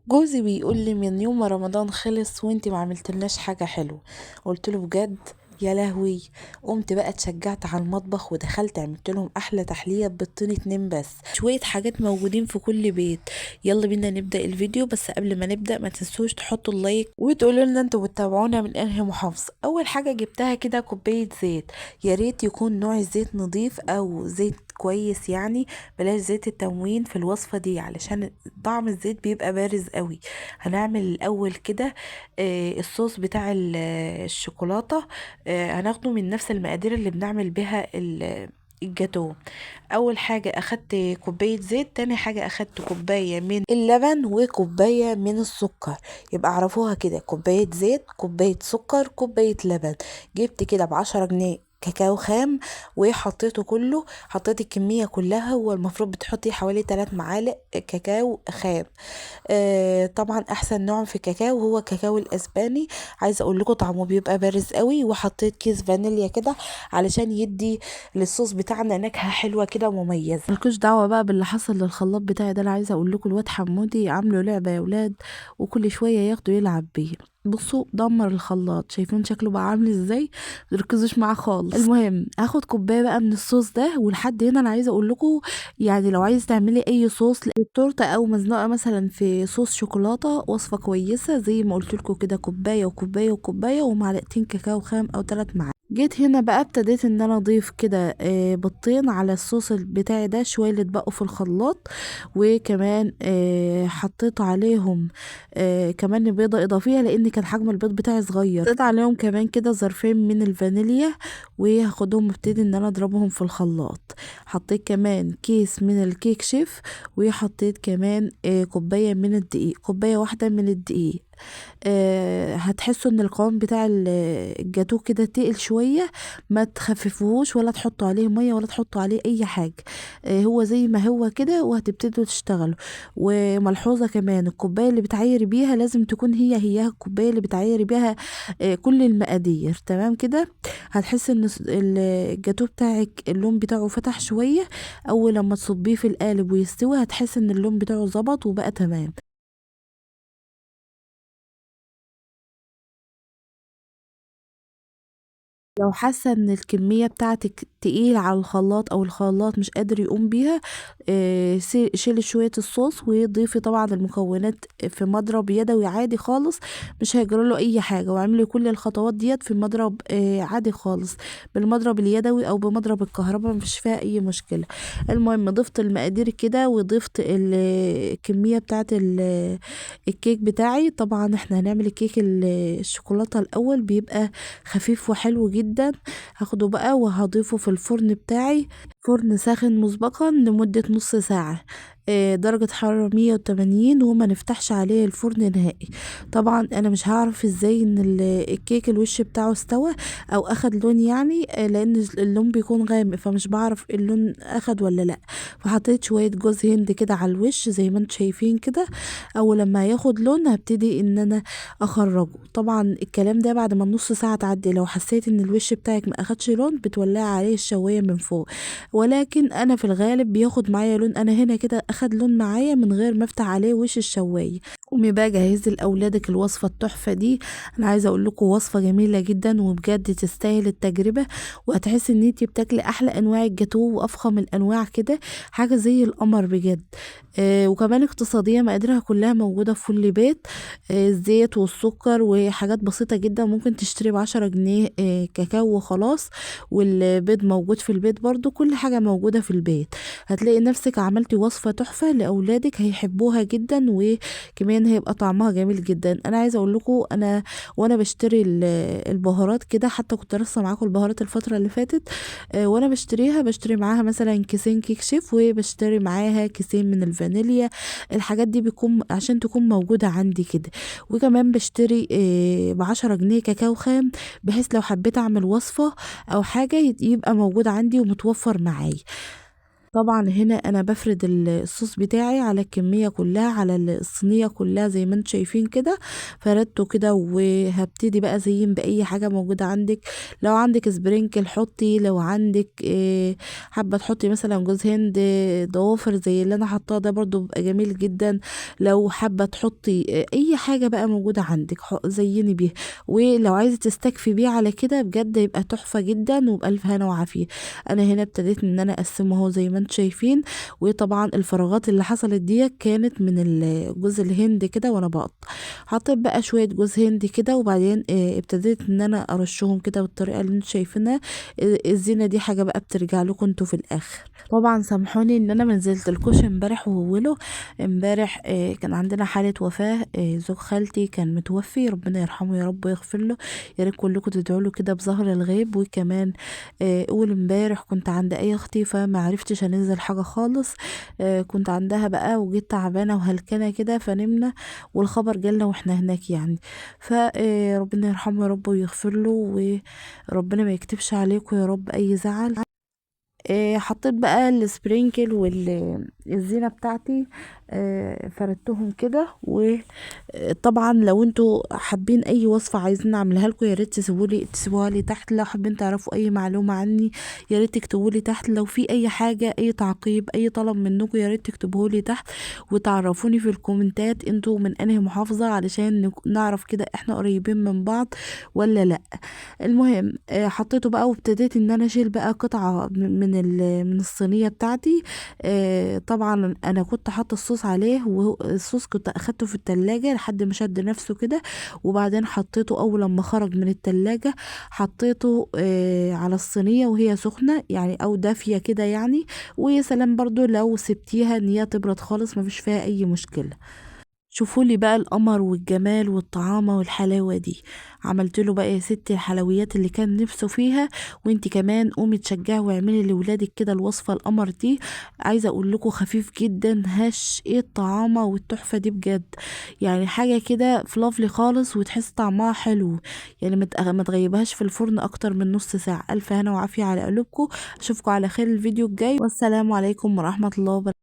جوزي بيقول لي من يوم ما رمضان خلص وانتي ما عملتلناش حاجة حلوة. قلت له بجد؟ يا لهوي. قمت بقى اتشجعت على المطبخ ودخلت عملت لهم احلى تحلية بيضتين اتنين بس شوية حاجات موجودين في كل بيت. يلا بينا نبدأ الفيديو، بس قبل ما نبدأ ما تنسوش تحطوا اللايك وتقولوا لنا انتوا بتتابعونا من انهي محافظة. اول حاجة جبتها كده كوباية زيت، يا ريت يكون نوع الزيت نظيف او زيت كويس يعني، بلاش زيت التموين في الوصفة دي علشان طعم الزيت بيبقى بارز قوي. هنعمل الاول كده الصوص بتاع الشوكولاتة. هناخده من نفس المقادير اللي بنعمل بها الجاتو. اول حاجة اخدت كوباية زيت، تاني حاجة اخدت كوباية من اللبن وكوباية من السكر. يبقى عرفوها كده: كوباية زيت، كوباية سكر، كوباية لبن. جبت كده ب10 جنيه كاكاو خام وحطيته كله. حطيت الكمية كلها، هو المفروض بتحطي حوالي 3 معالق كاكاو خام. طبعا احسن نوع في الكاكاو هو الكاكاو الاسباني. عايزه اقول لكم طعمه بيبقى بارز قوي، وحطيت كيس فانيليا كده علشان يدي للصوص بتاعنا نكهه حلوه كده ومميزه. ملكوش دعوه بقى باللي حصل للخلاط بتاعي ده. انا عايزه اقول لكم الواد حمودي عامله لعبه يا ولاد، وكل شويه ياخده يلعب بيه. بصوا دمر الخلاط، شايفين شكله بقى عامل ازاي؟ متركزوش معاه خالص. المهم هاخد كوبايه بقى من الصوص ده. ولحد هنا انا عايزه اقول لكم يعني لو عايز تعملي اي صوص للتورته او مزنوقه مثلا في صوص شوكولاته، وصفه كويسه زي ما قلت لكم كده: كوبايه وكوبايه وكوبايه ومعلقتين كاكاو خام او 3 معالق. جيت هنا بقى ابتديت ان انا اضيف كده بيضتين على الصوص بتاعي ده، شويه اللي اتبقوا في الخلاط. وكمان حطيت عليهم كمان بيضه اضافيه لان كان حجم البيض بتاعي صغير. حطيت عليهم كمان كده ظرفين من الفانيليا، وهاخدهم ابتدي ان انا اضربهم في الخلاط. حطيت كمان كيس من الكيك شيف، وحطيت كمان كوباية من الدقيق، كوباية واحدة من الدقيق. هتحسوا ان القوام بتاع الجاتوه كده تقل شوية. ما تخففوهوش ولا تحطوا عليه مية ولا تحطوا عليه اي حاجة. هو زي ما هو كده وهتبتدوا تشتغلوا. وملحوظة كمان: الكوباية اللي بتعايري بيها لازم تكون هي الكوباية اللي بتعايري بيها كل المقادير. تمام كده. هتحس ان الجاتوه بتاعك اللون بتاعه فتح شوية. اول لما تصبيه في القالب ويستوي هتحس ان اللون بتاعه ظبط وبقى تمام. لو حاسة ان الكمية بتاعتك تقيل على الخلاط او الخلاط مش قادر يقوم بيها، شيلي شوية الصوص وضيفي طبعا المكونات في مضرب يدوي عادي خالص. مش هيجراله اي حاجة. واعملي كل الخطوات ديت في مضرب عادي خالص، بالمضرب اليدوي او بمضرب الكهرباء، مفيش فيها اي مشكلة. المهم ضفت المقادير كده وضفت الكمية بتاعت الكيك بتاعي. طبعا احنا هنعمل الكيك الشوكولاتة الاول، بيبقى خفيف وحلو جدا. هاخده بقى وهضيفه في الفرن بتاعي، فرن ساخن مسبقا لمدة نص ساعة، درجة حرارة 180، وما نفتحش عليه الفرن نهائي. طبعا انا مش هعرف ازاي ان الكيك الوش بتاعه استوى او اخد لون يعني، لان اللون بيكون غامق فمش بعرف اللون اخد ولا لا. فحطيت شوية جوز هند كده على الوش زي ما انتم شايفين كده. اول لما ياخد لون هبتدي ان انا اخرجه. طبعا الكلام ده بعد ما النص ساعة تعدي. لو حسيت ان الوش بتاعك ما اخدش لون بتولعي عليه الشواية من فوق، ولكن انا في الغالب بياخد معايا لون. انا هنا كده اخد لون معايا من غير ما افتح عليه وش الشواية. قومي بقى جهزي لاولادك الوصفة التحفة دي. انا عايزة اقول لكم وصفة جميلة جدا وبجد تستاهل التجربة، وهتحسي ان انتي بتاكلي احلى انواع الجاتوه وافخم الانواع كده، حاجة زي القمر بجد. وكمان اقتصادية، مقاديرها كلها موجودة في كل بيت. الزيت والسكر وحاجات بسيطة جدا. ممكن تشتري ب10 جنيه كاكاو وخلاص، والبيض موجود في البيت برضو. كل حاجة موجودة في البيت. هتلاقي نفسك عملتي وصفة تحفة لأولادك، هيحبوها جدا وكمان هيبقى طعمها جميل جدا. أنا عايزة أقول لكم أنا وأنا بشتري البهارات كده، حتى كنت رصة معاكم البهارات الفترة اللي فاتت. وأنا بشتريها بشتري معاها مثلا كيسين كيك شيف، وبشتري معاها كيسين من الفانيليا. الحاجات دي بيكون عشان تكون موجودة عندي كده. وكمان بشتري ب10 جنيه كاكاو خام، بحيث لو حبيت اعمل وصفة او حاجة يبقى موجود عندي ومتوفر معايا. طبعا هنا انا بفرد الصوص بتاعي على الكمية كلها، على الصينية كلها زي ما انتم شايفين كده. فردته كده وهبتدي بقى ازين باي حاجة موجودة عندك. لو عندك سبرينكل حطي، لو عندك حابة تحطي مثلا جوز هند، ضوافر زي اللي انا حطاه ده برضو بيبقى جميل جدا. لو حابة تحطي اي حاجة بقى موجودة عندك زيني بيها. ولو عايزة تستكفي بيه على كده بجد يبقى تحفة جدا وبألف هنا وعافية. انا هنا ابتديت ان انا اقسمه اهو زي ما انتم شايفين. وطبعا الفراغات اللي حصلت دي كانت من جوز الهند كده وانا بقطع. حطيت بقى شويه جوز هند كده، وبعدين ابتديت ان انا ارشهم كده بالطريقه اللي انتم شايفينها. الزينه دي حاجه بقى بترجع لكم انتوا في الاخر. طبعا سامحوني ان انا منزلت الكوش امبارح ووله. امبارح كان عندنا حاله وفاه، زوج خالتي كان متوفي، ربنا يرحمه يا رب ويغفر له. يا ريت كلكم تدعوا له كده بظهر الغيب. وكمان اول امبارح كنت عند اي اختي فما عرفتش انزل حاجه خالص. كنت عندها بقى وجيت تعبانه وهلكانه كده فنمنا، والخبر جالنا واحنا هناك يعني. فربنا يرحمه يا رب ويغفر له، وربنا ما يكتبش عليكم يا رب اي زعل. حطيت بقى السبرينكل والزينة بتاعتي، فردتهم كده. وطبعا لو انتوا حابين اي وصفة عايزين اعملها لكم يا ريت تسيبوها لي تحت. لو حابين تعرفوا اي معلومة عني يا ريت تكتبوا لي تحت. لو في اي حاجة، اي تعقيب، اي طلب منكم يا ريت تكتبوه لي تحت. وتعرفوني في الكومنتات انتوا من انهي محافظة علشان نعرف كده احنا قريبين من بعض ولا لا. المهم حطيته بقى وابتديت ان انا اشيل بقى قطعة من الصينية بتاعتي. طبعا انا كنت حاطة الصوص عليه، والصوص كنت اخدته في التلاجة لحد ما شد نفسه كده. وبعدين حطيته اول لما خرج من التلاجة، حطيته على الصينية وهي سخنة يعني او دافية كده يعني. ويا سلام برضو لو سبتيها ان هي تبرد خالص مفيش فيها اي مشكلة. شوفوا لي بقى القمر والجمال والطعامة والحلاوة دي. عملت له بقى يا ستي الحلويات اللي كان نفسه فيها. وانتي كمان قومي تشجعي واعملي لولادك كده الوصفة القمر دي. عايزة اقول لكم خفيف جدا، هش ايه الطعامة والتحفة دي بجد. يعني حاجة كده فلافلي خالص وتحس طعمها حلو. يعني ما تغيبهاش في الفرن اكتر من نص ساعة. الف هنا وعافية على قلوبكم. اشوفكم على خير الفيديو الجاي، والسلام عليكم ورحمة الله وبركاته.